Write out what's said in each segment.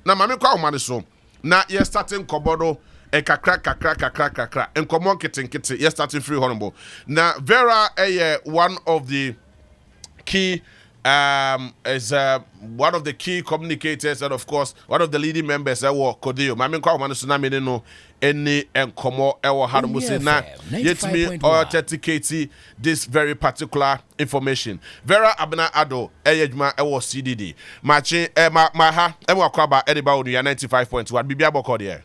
na mame kwa omade so na ye starting kobodo kakra and common kitten yes starting free honorable now Vera one of the key is one of the key communicators and of course one of the leading members CODEO mame kwa omade so na me no any enkomo ewo harumu se na yet me authenticate this very particular information. Vera Abena Addo ejuma ewo CDD machi ma ha ewo kwaba ediba onu ya 95.1 bibia boko there.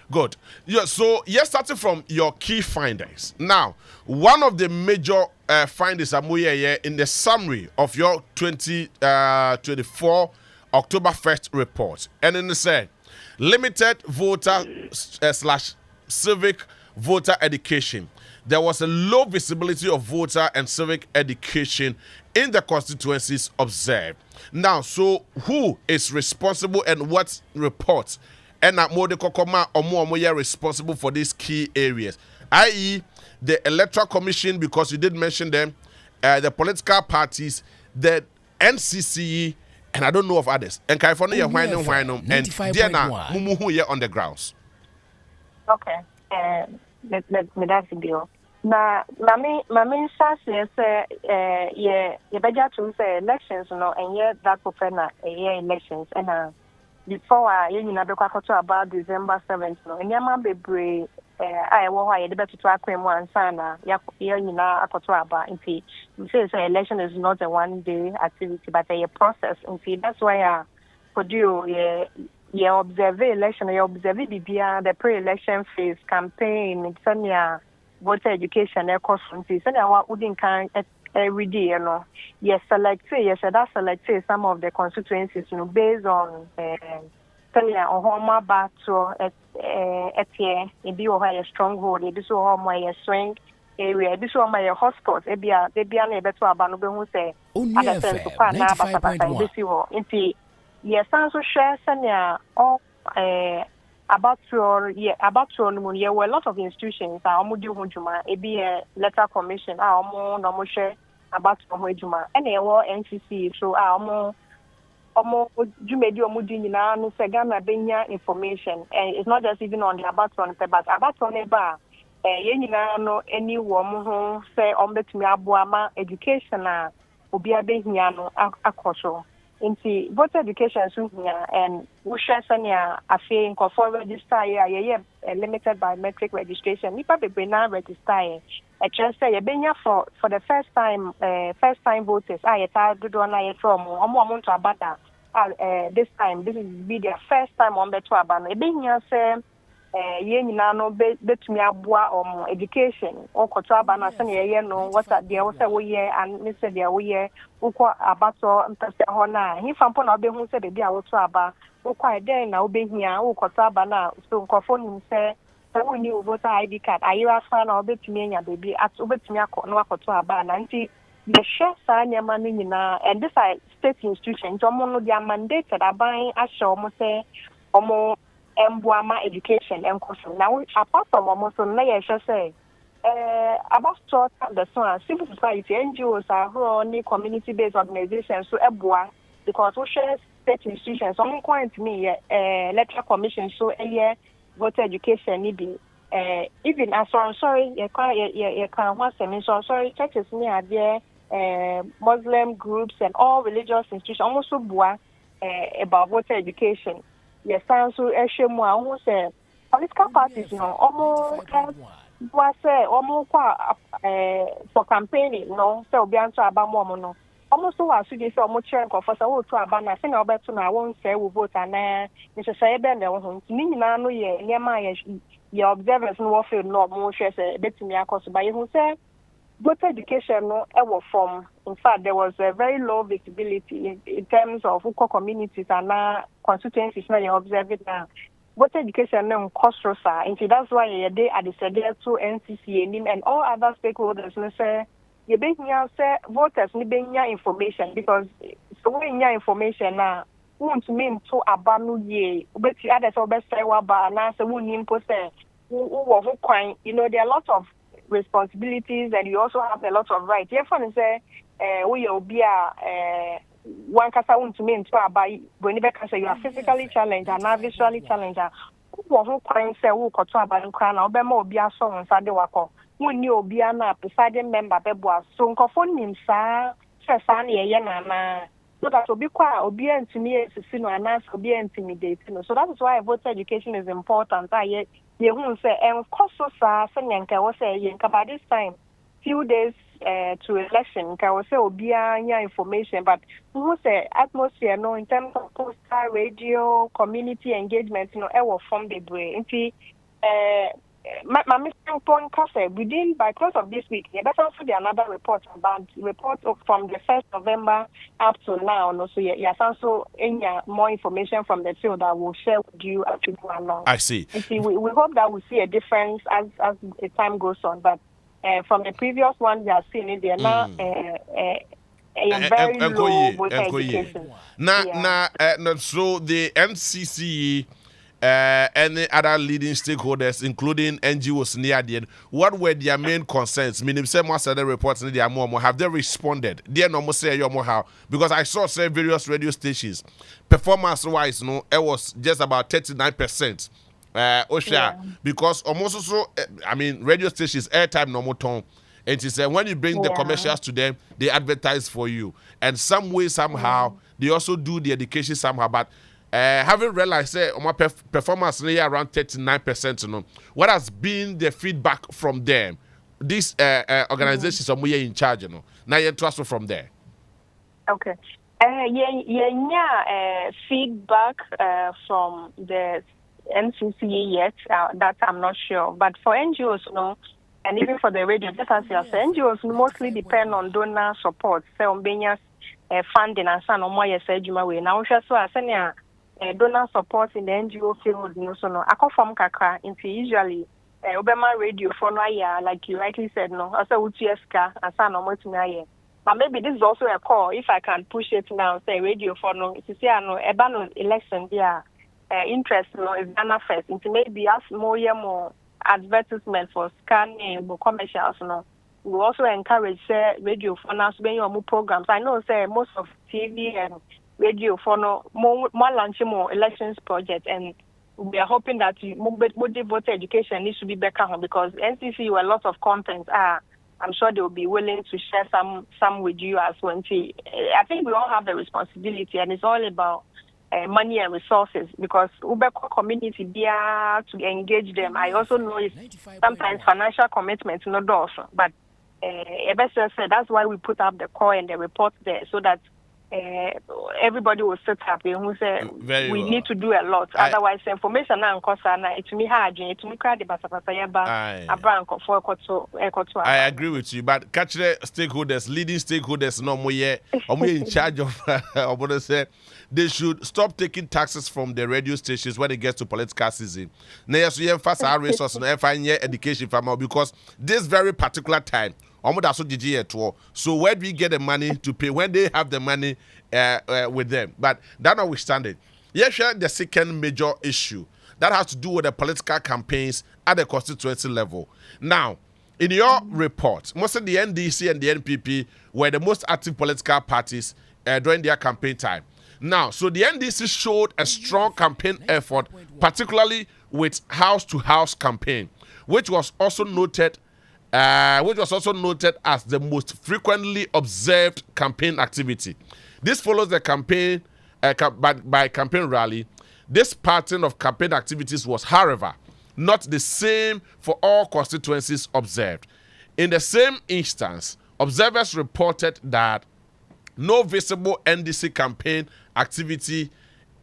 Good. Yeah, so yes, starting from your key findings. Now, one of the major findings in the summary of your 2024 October 1st report, and then it said limited voter / civic voter education. There was a low visibility of voter and civic education in the constituencies observed. Now, so who is responsible and what reports? And that more the kokoma or more responsible for these key areas, i.e., the Electoral Commission, because you did mention them, the political parties, the NCCE, and I don't know of others. And California, and Diana, Mumuhu here on the grounds. Okay, let me that's the deal. Na mami says yeah, better to say elections, no, and yet that profana elections and before you know about December 7th, no, and yama be I will hire the better to acquaint one sana, Yakina Akotuaba. In fee, say election is not a 1 day activity, but a process. In fee, that's why I could you observe election, you observe the pre-election phase campaign, it's voter education, course, and I wouldn't kind every day, you know. Yes, select some of the constituencies, you know, based on Homa battle at here, it be a stronghold, it is so my swing area, this one my hotspot, they be unable to abandon who say, other sense to partner, but this you in yes, also share Sanya all about your there were a lot of institutions it be a letter commission no share about Juma and they were NCC so Jumedi Omudina no Segana Benya information and it's not just even on the about but about bar no any woman say between abuama education ubia behiano akoso into voter education and we share sanya afi for register limited biometric registration nipa be na register just say benya for the first time voters do na from omo to abada this time this is be their first time on beto abana benya say ye nyina no betumi aboa education okoto abana se na ye no what there was a we and me say there we ukọ abato mpese ho na hi fampo na obehu se be bia woto aba ukọ den na obehia ukoto abana so nkofo nim se we need voter ID card ayira fa na obetumi anya bebi at obetumi akọ akoto aba na nti the share sa nyama no nyina and this are state institutions omo no dia mandated aban ahye omo se omo Embuama education and caution. Now, apart from almost na yesha say, about sort the son, civil society, NGOs are only community-based organizations, so Ebua, because we share state institutions. Only quite me, electoral commission, so a year voter education, maybe. Even as I'm sorry, you can't want to so sorry, churches near there, Muslim groups and all religious institutions, almost so about voter education. Yes, so Eshemwa, who say political parties, no, almost was almost for campaigning, no, so be answer about no. Almost so as you say, almost chair for so to abana, saying about to I won't say we vote and Mr. Saben, there was meaning I know ye, near my your observers no warfare, no more shares a bit to me, of course, by who say voter education, no, ever from. In fact, there was a very low visibility in terms of local communities and now constituencies now you observe it now. Voter education now cost rosa. And that's why they are decided to NCC and all other stakeholders and say you be say voters need information because so when your information now won't mean to abanu ye but the others will best say what but now so won't impose you know there are a lot of responsibilities and you also have a lot of rights. Therefore, say we will be one kasa untumi into abai when you say you are physically challenged and not visually challenged. Wo ho kwan say wo koto abai nkra na obema obi aso nsa de wako. Wonni obi ana presiding member beboa. So nkofo nim saa sa na ye na so that obi kwa obi antimi esisi no anas obi intimidate no. So that is why voter education is important. Ye hu say enkoso saa se nyanka wo say ye nka by this time few days to election can we say obia information but who say atmosphere no in terms of postal radio community engagement no e will form the brain my missing point say within by close of this week there better also be another report from the 1st November up to now no so yes also any more information from the field that will share with you as we go along. I see. We hope that we see a difference as the time goes on but from the previous one, we are seeing it. They are now very low voter education. So the NCCE, any other leading stakeholders, including NGOs near the end, what were their main concerns? Meaning, some of the reports in the more have they responded? They no more say you more how because I saw various radio stations performance-wise, no, it was just about 39%. Because almost also, I mean, radio stations airtime no more tone. And she said when you bring the commercials to them, they advertise for you. And some way, somehow, they also do the education somehow. But having realized my performance around 39%, you know, what has been the feedback from them? These organizations are in charge, you know. Now you trust from there. Okay. Feedback from the NCCE yet, that I'm not sure. But for NGOs, no, and even for the radio, just as you said, NGOs mostly depend on donor support. So, on funding and so on, more yes, way. Now, so I send donor support in the NGO field, no, so no. I come from Kakra, into usually Obama radio for no year, like you rightly said, no. Also, UTSK, and so no more to but maybe this is also a call. If I can push it now, say radio for no, if you see, I know, a election, yeah. Interest no is Ghana first. Into maybe as more advertisement for scanning commercials no. We also encourage radio for now when you more programs. I know say most of TV and radio for no more launching more elections project and we are hoping that more voter education needs to be better because NCC a lot of content I'm sure they will be willing to share some with you as well. I think we all have the responsibility and it's all about money and resources because Ubeko community there to engage them. I also know it's sometimes financial commitments not also, but that's why we put up the call and the report there so that everybody will sit up and who say we need to do a lot. Otherwise, information now it me hard. It me cry the I agree with you, but catch the stakeholders, leading stakeholders, no more yet. In charge of. I want to say they should stop taking taxes from the radio stations when it gets to political season. Now, so you emphasize our resources and find education from because this very particular time. So where do we get the money to pay when they have the money with them? But that notwithstanding, yes, the second major issue that has to do with the political campaigns at the constituency level. Now, in your report, most of the NDC and the NPP were the most active political parties during their campaign time. Now, so the NDC showed a strong campaign effort, particularly with house-to-house campaign, which was also noted as the most frequently observed campaign activity. This follows the campaign by campaign rally. This pattern of campaign activities was, however, not the same for all constituencies observed. In the same instance, observers reported that no visible NDC campaign activity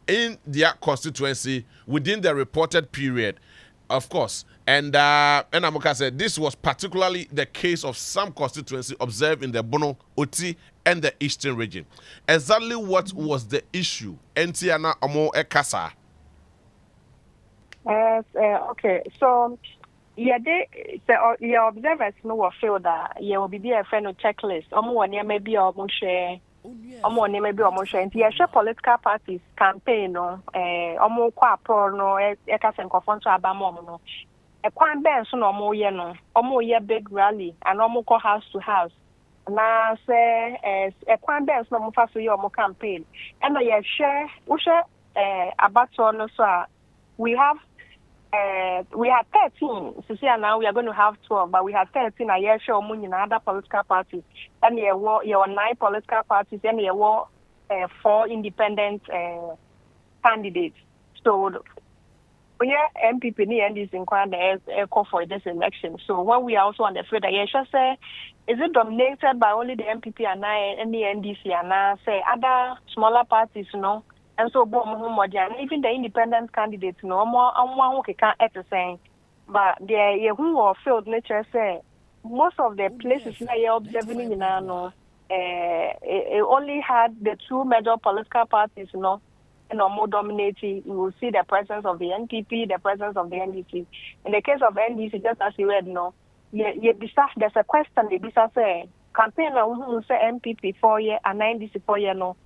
in their constituency within the reported period. Of course, and Amoka said this was particularly the case of some constituency observed in the Bono, Oti, and the Eastern region. Exactly what was the issue? Entiana Omo Ekasa. Okay, so your observers know feel that you will be a friend of checklist. Maybe share. Maybe share political parties campaign no kwa pro no ekasen kofon to abamo no e kwan ben so no ye big rally and call house to house na say kwan dance no mo fa so your campaign and na ye share we share abato no so we have 13 so see now we are going to have 12 but we have 13 a year show in other political parties and your 9 political parties and your 4 independent candidates. So we are MPP and NDC inquired call for this election. So when we are also on the field, I should say, is it dominated by only the MPP and the NDC and say other smaller parties, and so even the independent candidates, no more who can't say, but the who are field nature say most of the places now you're observing it only had the 2 major political parties, more dominating. You will see the presence of the NPP, the presence of the NDC. In the case of NDC, just as you read, there's a question. They say campaign who say MPP 4 year and NDC 4 year no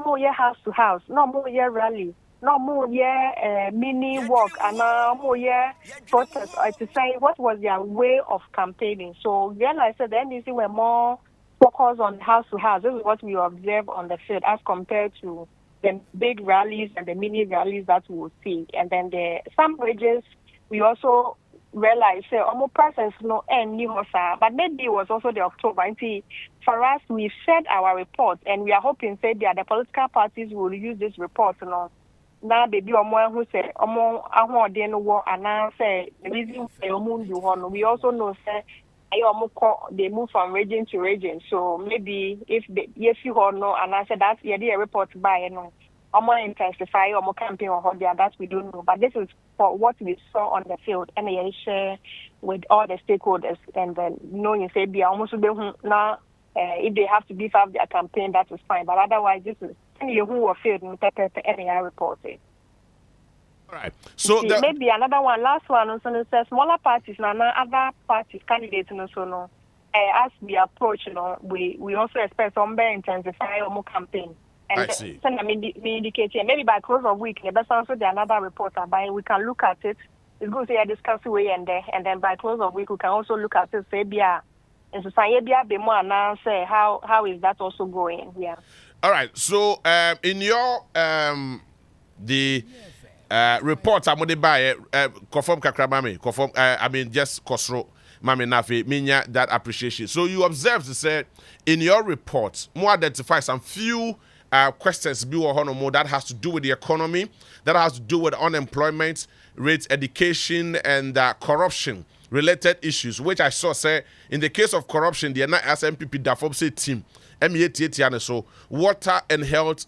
more year house to house, no more year rally, no more year mini walk, and no more year protest. To say what was their way of campaigning. So then I said the NDC were more focused on house to house. This is what we observe on the field as compared to the big rallies and the mini rallies that we will see. And then some regions we also realize almost presence no end new but maybe it was also the October. And see, for us we've said our report and we are hoping that the political parties will use this report now baby who say war and now say the reason we also know they move from region to region. So maybe if you know and I said that's the report by more intensify or more campaign or that we don't know. But this is for what we saw on the field and I share with all the stakeholders and then knowing say be almost now if they have to beef up their campaign that is fine. But otherwise this is who are field any report. All right. So maybe another one, last one, also says smaller parties now other parties candidates also as we approach, we also expect some intensify or more campaign. And I see. Indicate maybe by close of week, but also the another report by we can look at it. It's good to discuss way and then by close of week we can also look at it. Say and society be more and say how is that also going? Yeah. All right. So in your the report I'm going to buy confirm kakramami confirm I mean just kosro mami nafi minya that appreciation. So you observe to say in your report more identify some few questions more that has to do with the economy, that has to do with unemployment rates, education, and corruption related issues, which I saw say in the case of corruption, the SMPP DAFOB say team so water and health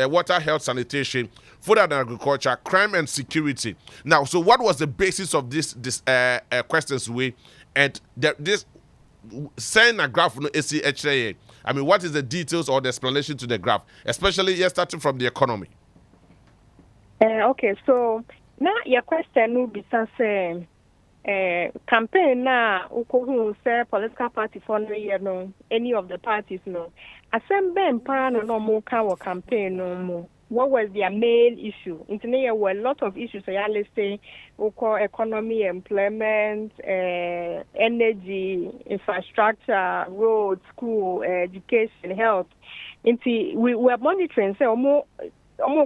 water, health, sanitation, food and agriculture, crime and security. Now, so what was the basis of this questions we and this send a graph no ACHA? I mean, what is the details or the explanation to the graph, especially starting from the economy? Okay, so now your question will be say campaign na who say political party for no year no any of the parties no assemble empower no more campaign no more. What was their main issue? There were a lot of issues. So let's say economy, employment, energy, infrastructure, roads, school, education, health. We were monitoring. So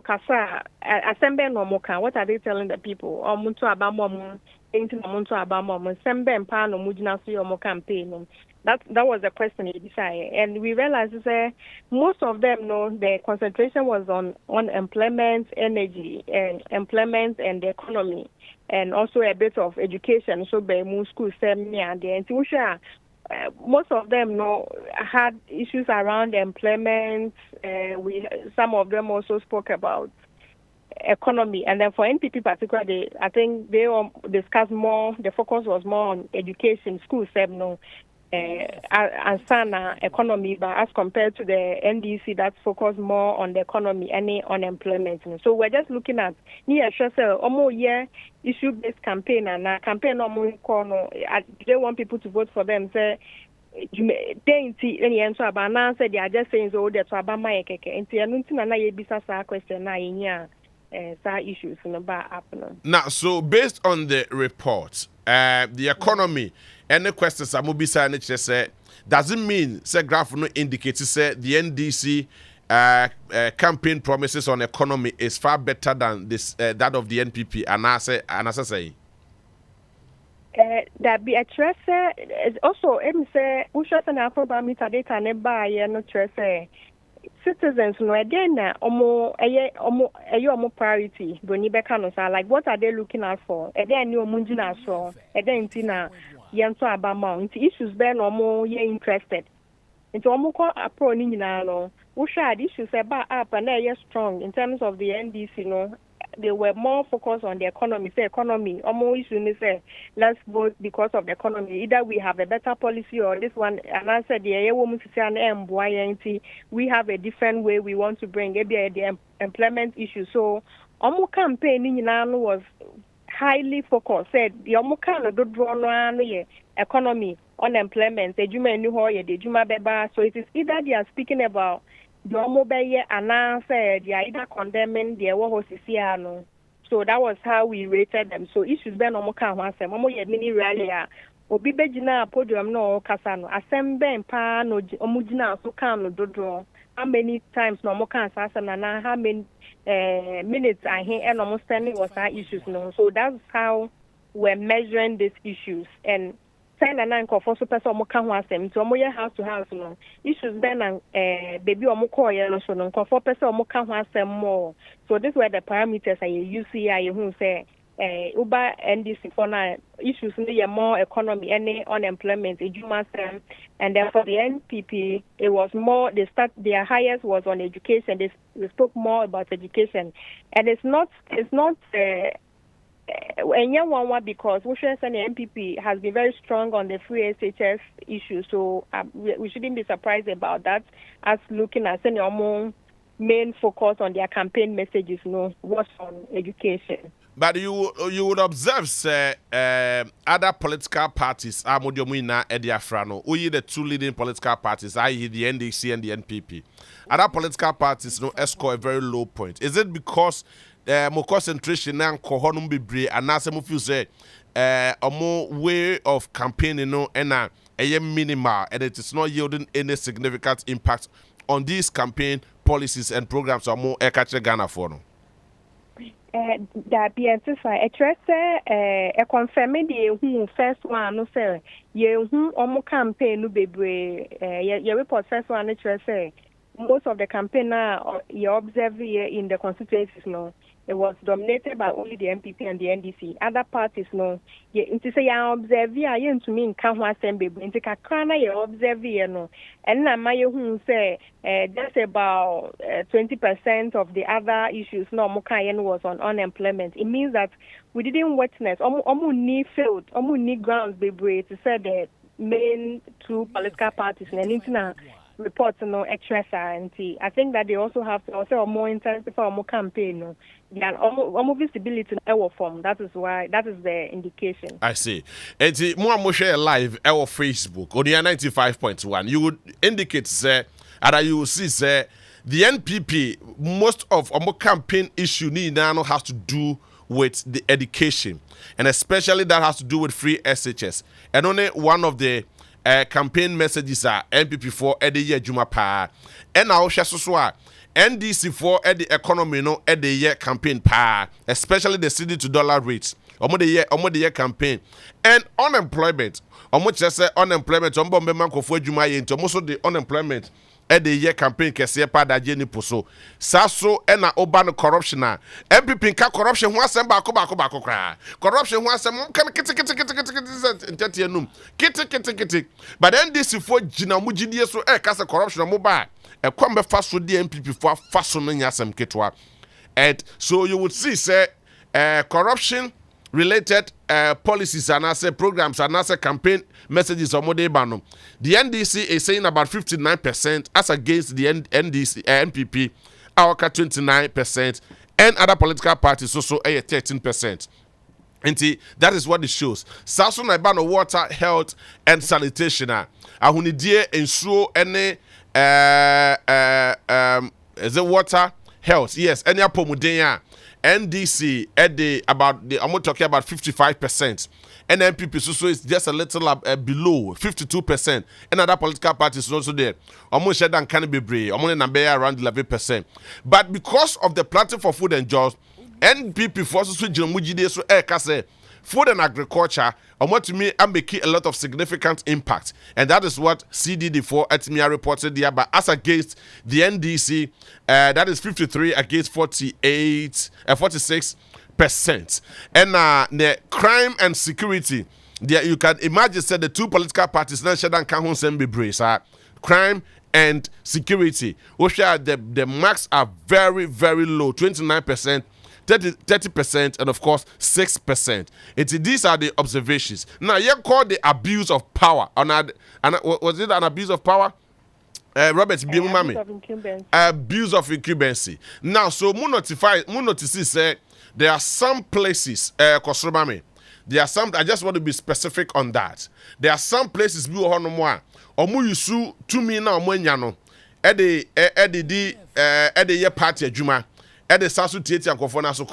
kasa assemble no more. What are they telling the people? Muntu abamo muntu abamo. Sembe empower no mujina so your campaign. That was the question he decided. And we realized that most of them the concentration was on employment, energy, and employment and the economy, and also a bit of education. So by school and the most of them had issues around employment. Some of them also spoke about economy, and then for NPP particularly, I think they discussed more. The focus was more on education, school and sana economy, but as compared to the NDC that focus more on the economy and unemployment. So we're just looking at issue-based campaign and campaign they want people to vote for them. Say they are just saying so that's Obama question issues now. So based on the report, the economy any questions amobisa and say doesn't mean say graph no indicates say the NDC campaign promises on economy is far better than this that of the NPP and I say that be a stress also say we should na parameter data ne buy no stress citizens no again na omo priority boni beka no say like what are they looking out for again ni omo ngina so again tina yento abama nti issues be no omo ye interested nti omo ko apro ni nyina no we should issues about up and they strong in terms of the NDC no. They were more focused on the economy. Say economy. Almost say let's vote because of the economy. Either we have a better policy or this one. And I said we have a different way we want to bring maybe the employment issue. So Omo campaign was highly focused. Said the Omo kind of economy, unemployment, the Juma the Juma beba. So it is either they are speaking about the Omobeye and said they are either condemning the WOHO Sisiano. So that was how we rated them. So issues ben Omoka Wansem, Omo Yedmini Ralia, Obibejina podium no Casano, Assemble pa no Omujina so no dodro. How many times no Moka Sasana, how many minutes I hear and almost standing was our issues no. So that's how we're measuring these issues and sign and anchor for super so moka ho asem to omo house to house no issues then and baby omo call ye no so no for person moka ho asem more. So this were the parameters I use here I who say uba NDC for now issues in more economy any unemployment education and then for the NPP it was more their highest was on education. They spoke more about education and it's not and one because we should say the MPP has been very strong on the free SHS issue, so we shouldn't be surprised about that. As looking at the main focus on their campaign messages, was on education. But you would observe, say, other political parties are Modiomina Ediafrano, we the two leading political parties, i.e. the NDC and the NPP. Other political parties score a very low point. Is it because more concentration and kohonum be and now some feel say a more way of campaigning and a minimal and it is not yielding any significant impact on these campaign policies and programs are more catch Ghana for no? That be emphasized. A trust a confirming the first one no say ye omo campaign no bebre ye report first one say most of the campaign you observe here in the constituencies it was dominated by only the MPP and the NDC. Other parties into say you observe here to me in Kanwa Assembly into Kakana you observe here and na my who say just about 20% of the other issues Mukayen was on unemployment. It means that we didn't witness omu ni field omu ni grounds bebre to say the main two political parties and interna reports extra science. I think that they also have to also more intensify more campaign. Yeah, almost visibility in our form. That is the indication. I see. And more share live our Facebook on the 95.1. You would indicate say, and you will see say the NPP most of our campaign issue now has to do with the education, and especially that has to do with free SHS. And only one of the campaign messages are NPP for Eddie Juma Pa, and now Shasoswa. NDC for the economy the year campaign pa, especially the cedi to dollar rates. Omo the year campaign and unemployment. Omo just say unemployment. Ombo man ko for adwuma ye nto so the unemployment the year campaign kese pa da je ni poso. Saso na oba no corruption na. MPP ka corruption ho asem ba ko kra. Corruption ho asem kan kiti but NDC for gina mu gidie so kasa corruption mo ba a kwambe faso the MPP for faso no nyasem ketwa. And so you would see say corruption related policies and as programs and as campaign messages on Modebano. The NDC is saying about 59% as against the NDC MPP, our 29%, and other political parties also 13%. And that is what it shows. Sasso Naibano water, health, and sanitation. Ahunidie ensure any is it water, health. Yes, any apomudenya NDC I'm talking about 55%. And NPP so is just a little below 52%. And other political parties also there. Almost share than can be brave. Number around 11%. But because of the Platform for Food and Jobs, NPP forces to Jomujide so say food and agriculture, and what to me, I'm making a lot of significant impact. And that is what CDD4 Atmia reported there. But as against the NDC, that is 53 against 46%. And the crime and security, there you can imagine said the two political parties, crime and security, which are the marks are very, very low, 29%. 30%, and of course 6%. These are the observations. Now, you call the abuse of power. Was it an abuse of power? Robert, abuse of incumbency. Now, so notice say there are some places, there are some. I just want to be specific on that. There are some places we are no more. Omu yusu to me now mwenyano. Ede ye party adwuma. At the Sasu Theatre and Kofona so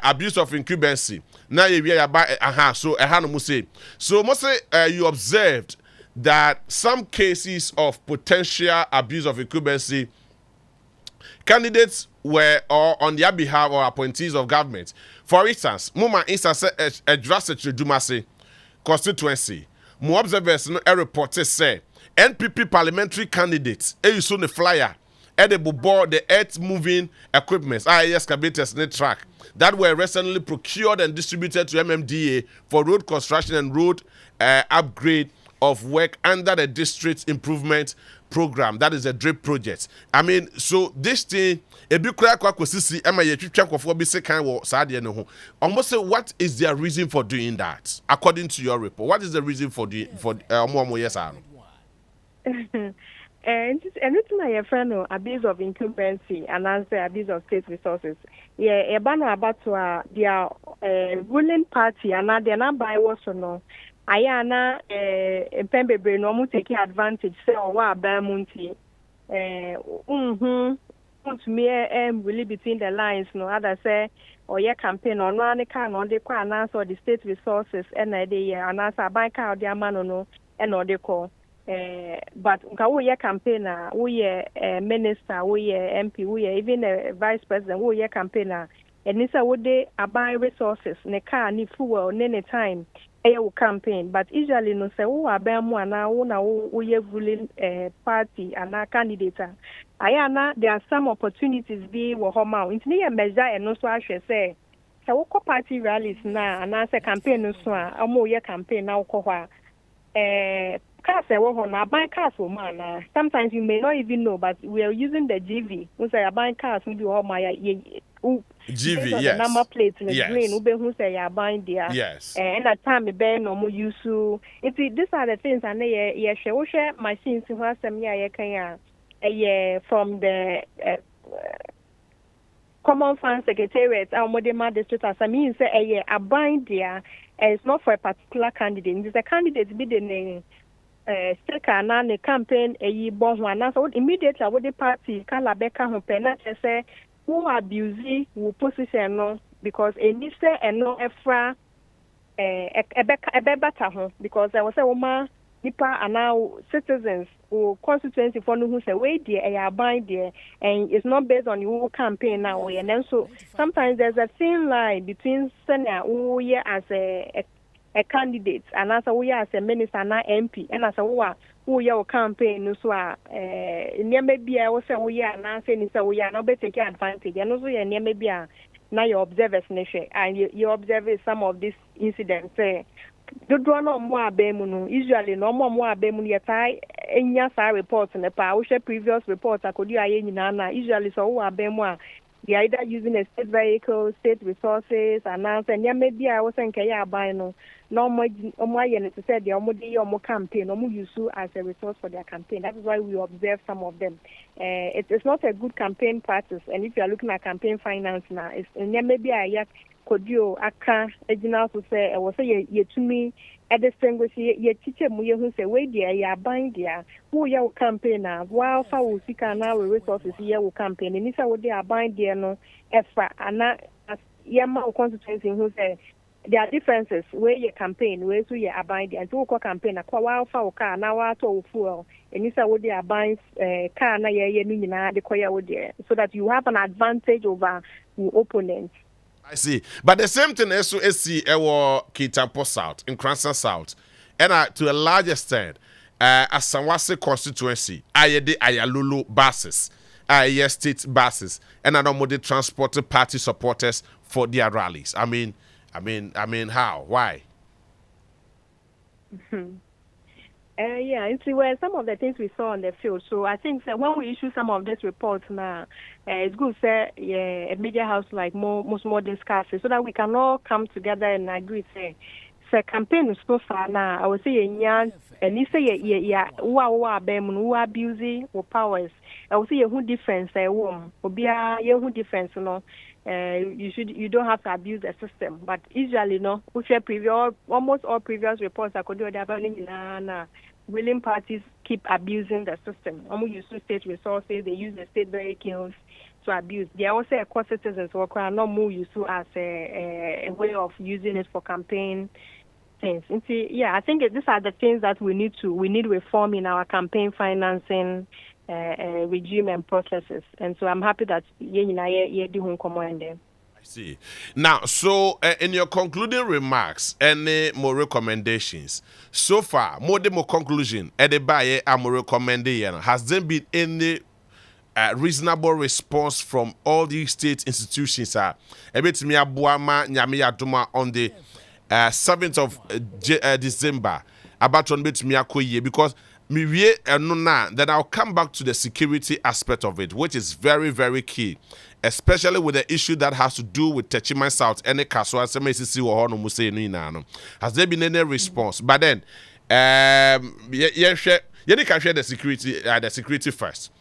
abuse of incumbency. Now you are by so a hand say. So mostly you observed that some cases of potential abuse of incumbency, candidates were on their behalf or appointees of government. For instance, Muma instance a drastic Dumase constituency. More observers a reporter say NPP parliamentary candidates you saw the flyer. Edible board the earth moving equipment, excavators in the track that were recently procured and distributed to MMDA for road construction and road upgrade of work under the district improvement program. That is a DRIP project. I mean, so this thing, almost say, what is their reason for doing that? According to your report, what is the reason for doing yes? And it's my friend abuse of incumbency and answer abuse of state resources. Yeah, ebano about their ruling party and they're not by was no. Ayana pembebre no mu taking advantage say or wa bamunti. To me really between the lines no other say or your campaign on one can on the announce or the state resources and the announce a bank out their man no and or they call. But we are campaigner, we are minister, we are MP, we are even a vice president, we are campaigner. And this would they buy resources, ne car, ni fuel, any time, campaign. But usually no say, oh, I bear more now, we are ruling party and our candidate. Ayana, there are some opportunities be WOHO out. It's near measure and also I should say, so what party rallies now and answer campaign no so, a more year campaign now. Cars are buying cars for man. Sometimes you may not even know, but we are using the GV. We say buying cars, we do all my GV, yes. Number plates in the green. Who say you are buying there? Yes. And at time we buy no more use to. These are the things, and they share machines who have some from the Common Fund Secretariat. Our Modema District as I mean say a buying there. It's not for a particular candidate. It's a candidate be the name. Sticker na the campaign bon one so immediately with the party kala beka ho pena say who abuse who position no because any say no efra better ho because there was a woman nipa and now citizens who constituency for no who say wait there bind there and it's not based on your campaign now and then so sometimes there's a thin line between senior who as a candidate and as we as a minister and MP and as who your campaign so maybe I was say we are now saying so we are not taking advantage and also maybe now your observers and you observe some of these incidents do no more abemu usually no more abemu yetai enya sa reports in the power previous reports I could do usually so abemu they are either using a state vehicle, state resources, and maybe I was saying, no more to say the Omo campaign, Omo use as a resource for their campaign. That is why we observe some of them. It's not a good campaign practice, and if you are looking at campaign finance now, it's maybe CODEO, ACA, Ejina to say, I was say, to me, distinguish ye teacher mu ye hu say we dia ya ban dia wo ye campaign na wa fa wo sika na we resources ye wo campaign ni say wo dia ban dia no efa ana ye ma wo constituency hu say there are differences where your campaign where so your abide and to campaign na kwa fa o car na wa to fuel and you say what they abide car na ye no nyina de koya wo there so that you have an advantage over your opponent. I see. But the same thing as see our Kitampo South in Cranston South and to a large extent Asanwase constituency ayede ayalulu buses state buses and another transport party supporters for their rallies. I mean, how? Why? Yeah, it's where some of the things we saw on the field. So I think that when we issue some of these reports now, it's good to say a media house like more discuss it so that we can all come together and agree. Say campaign so far now, I would say and you say who abusing or powers. I would say who difference who be who difference you don't have to abuse the system, but usually almost all previous reports I could do that willing parties keep abusing the system. Use state resources, they use the state vehicles to abuse. They are also core citizens who are not more used to as a way of using it for campaign things. And see, yeah, I think these are the things that we need reform in our campaign financing regime and processes. And so I'm happy that you do command them. I see. Now, so in your concluding remarks, any more recommendations? So far, more conclusion, more recommendation. Has there been any reasonable response from all these state institutions? On the 7th of December, about on because then I'll come back to the security aspect of it, which is very, very key, especially with the issue that has to do with Techima South and Kaswa. Has there been any response? But then, you can share the security first.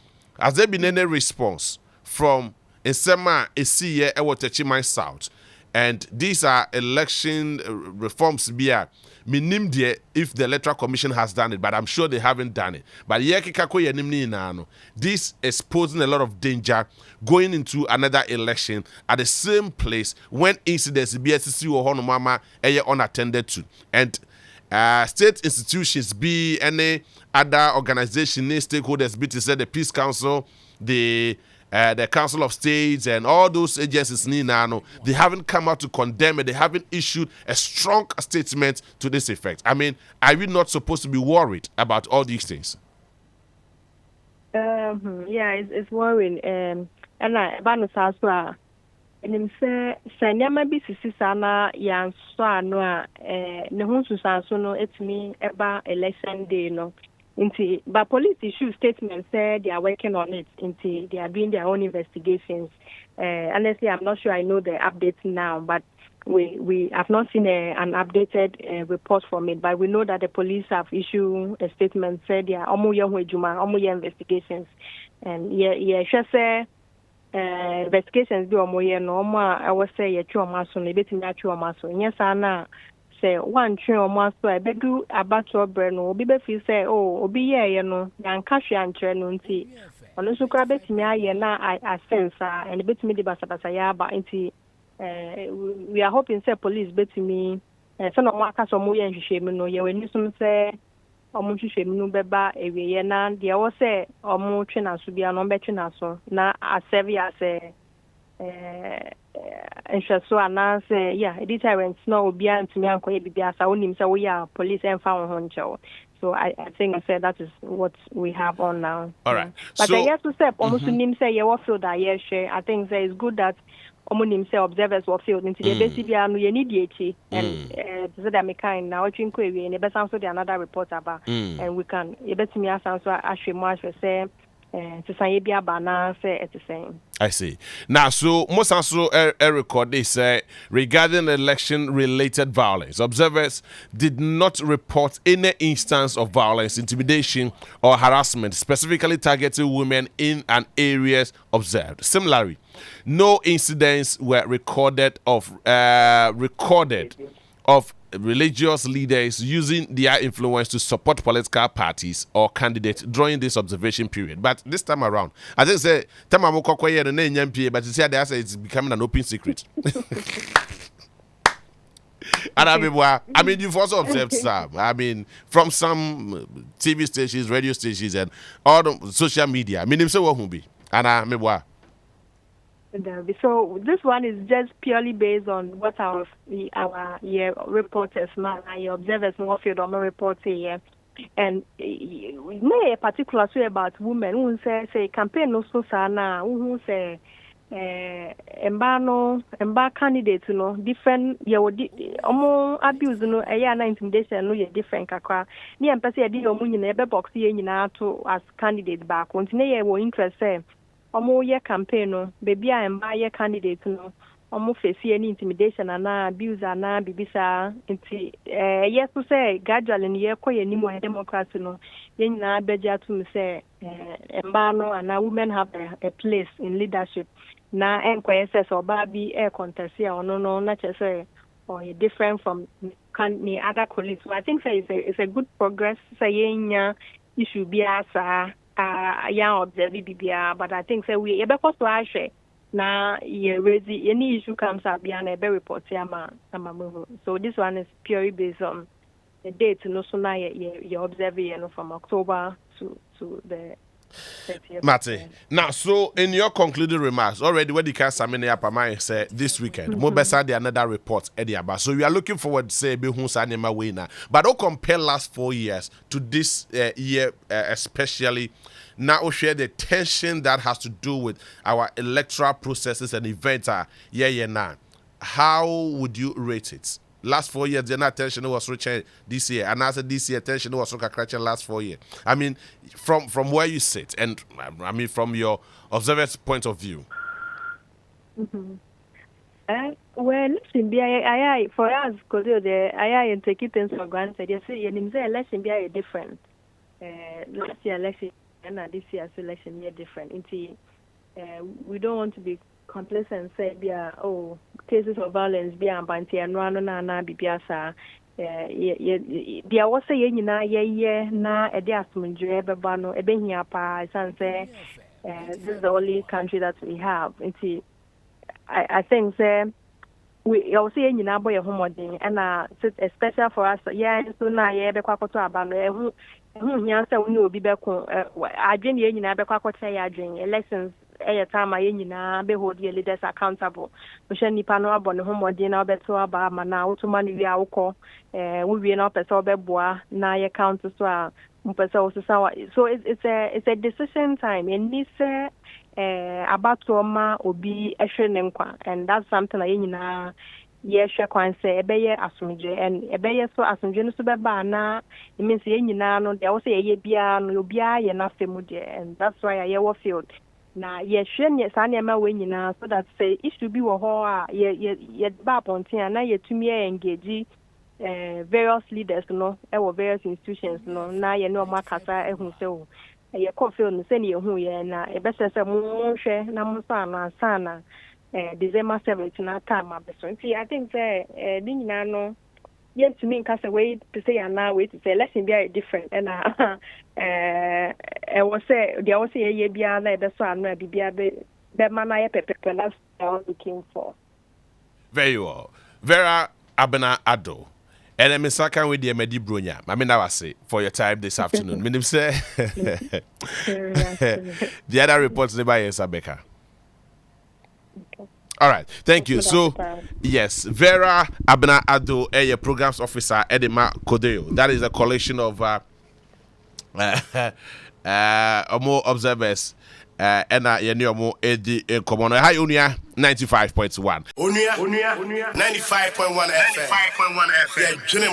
Has there been any response from Nsema Esiye Ewo Techima South? And these are election reforms. Minim die if the Electoral Commission has done it, but I'm sure they haven't done it. But this is posing a lot of danger going into another election at the same place when incidents BSC or Honomama are unattended to. And state institutions, be any other organization, stakeholders, be to say the Peace Council, the Council of States and all those agencies, they haven't come out to condemn it. They haven't issued a strong statement to this effect. I mean, are we not supposed to be worried about all these things? Yeah, it's worrying. And I say, Sanyama bi sisi sana yan so ano ne ho susanso no etimi eba election day no. But police issue statement said they are working on it. They are doing their own investigations. Honestly, I'm not sure I know the updates now, but we have not seen an updated report from it. But we know that the police have issued a statement said they are almost investigations. And investigations do I would say yes, say one train almost so I do about to breno be feel say oh obi ye no yan kahwe antre no nti ono so kra betimi aye na I sense and betimi de basabasa ya ba nti we are hoping say police betimi so no aka so mo ye nhwehwem no ye wani sum say omo nhwehwem no beba ewiye na de wo say omo twe na so bia no betwe na so na aserve ya say and so announce deterrence no be to me and we are police and found so I think I said that is what we have on now. All right. But so, yes to step almost nim say you feel that share. I think it's good that nim say observers will feel into the basically you need the and so that me kind now drink we and best answer the another report about and we can bet me answer actually more say to say be about say it's the same. I see. Now, so most also record they say regarding election-related violence, observers did not report any instance of violence, intimidation, or harassment specifically targeting women in an areas observed. Similarly, no incidents were recorded of religious leaders using their influence to support political parties or candidates during this observation period. But this time around, I think say time I'm here the name but you see they say it's becoming an open secret. And I mean, you've also observed some. I mean, from some TV stations, radio stations, and all the social media. I mean, say what will be. And I mean, what? So this one is just purely based on what our reporters, your observers, more field on report here, and may a particular say about women who say campaign no so sana who say emba candidates no different omo abuse no na intimidation no different kakra ni empese e di omo nyina ebe box ye nyina to as candidate back continue ye wo interest say omo ye campaign no baby a emba ye candidate no omo face any intimidation na abuse na bibisa nti yes to say gradually ni ye koye ni mo democracy no ye nyina beja to me say emba no and women have a place in leadership na enkwese so baby contest here no na say or different from the other colleagues. So I think it's a good progress say yenya issue be asa ya observe bibia, but I think say we ebe cost to share na any issue comes up be na ebe report ama move. So this one is purely based on the date no so na you observe from October to the Mate. Now, so in your concluding remarks, already when the case Samine Apamai said this weekend, Mobesa the another report Ediaba. So we are looking forward to say Behunsanema Wina. But don't compare last 4 years to this year, especially now we share the tension that has to do with our electoral processes and events. Now, how would you rate it? Last 4 years, the attention was reaching this year, and as this year, attention was crashing last 4 years. I mean, from where you sit, and I mean from your observer's point of view. Well, listen, for us, because I take it for granted. You see, election be different. Last year election and this year's election be different. We don't want to be complacent say cases of violence be ambanti and na bibiasa dia was say nyina ye na e dey asumdwe beba no e behia pa san say this is the only country that we have. I think say we also nyina boy homodin and especially for us so na ye be kwakoto aba no ehu hia say we obi be ko adwen ye nyina be kwakoto ya adwen elections time I nyina be hold your leaders accountable. We shall nipa no abon ho modin na obeto aba ma na wotuma ni wi awokọ we wie na opese obeboa na ye count so a mpese osisa. So it's a decision time and this about ma obi ehwe ne nkwa, and that's something I nyina ye hwe kwan say ebeye asomdwe and ebeye so asomdwe no so beba na it means ye nyina no there was ye bia no obi a ye na femu de, and that's why I wo field na ye hwe ne sa ne ma we nyina so that say it should be wo ho a ye ba pontin na ye tumi engage various leaders no e various institutions no na ye no makasa ehun se o ye confirm no se ne ehun ye na e be se mo hwe na mo sa no asana December 7th na time abeso. I think say di nyina no yet to me case way to say na way to say let's be different and was say there was say bia na be so anu bibia be man na pepe that's what I was looking for. Very well. Vera Abena Addo. And I'm second with the Medi Brunya. I mean, I was say for your time this afternoon. Meaning say the other reports by Isabeka. All right, thank you. So, yes, Vera Abena Addo, a programs officer, Edema CODEO. That is a collection of more observers. And more Eddie in common. Hi, Onua 95.1. Onua 95.1 FM. 95.1 FM. Yeah,